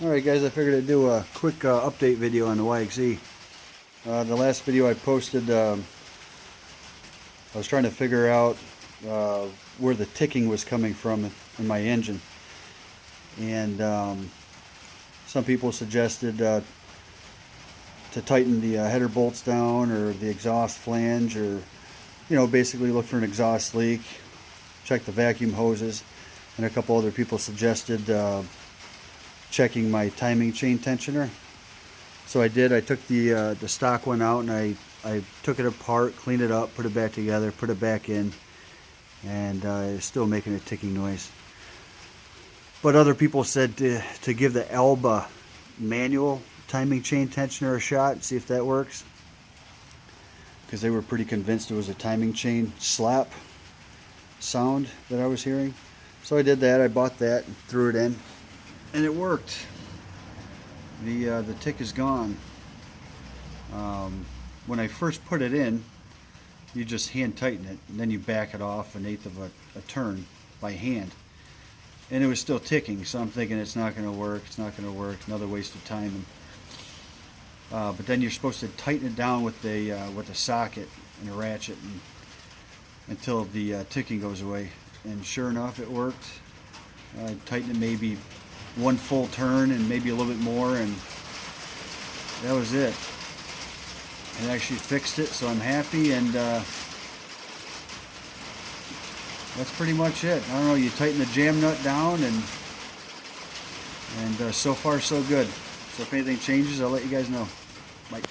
Alright guys, I figured I'd do a quick update video on the YXE. The last video I posted, I was trying to figure out where the ticking was coming from in my engine. And some people suggested to tighten the header bolts down, or the exhaust flange, or basically look for an exhaust leak, check the vacuum hoses. And a couple other people suggested checking my timing chain tensioner. So I did. I took the stock one out, and I took it apart, cleaned it up, put it back together, put it back in, and it's still making a ticking noise. But other people said to give the Alba manual timing chain tensioner a shot, see if that works, because they were pretty convinced it was a timing chain slap sound that I was hearing. So I did that. I bought that and threw it in, and it worked. The tick is gone. When I first put it in, you just hand tighten it, and then you back it off 1/8 of a turn by hand, and it was still ticking. So I'm thinking it's not going to work. It's not going to work. Another waste of time. But then you're supposed to tighten it down with the socket and a ratchet until the ticking goes away. And sure enough, it worked. I tightened it maybe one full turn and maybe a little bit more, and that was it. It actually fixed it, so I'm happy. And that's pretty much it. I don't know, you tighten the jam nut down, and so far so good. So if anything changes, I'll let you guys know. Bye.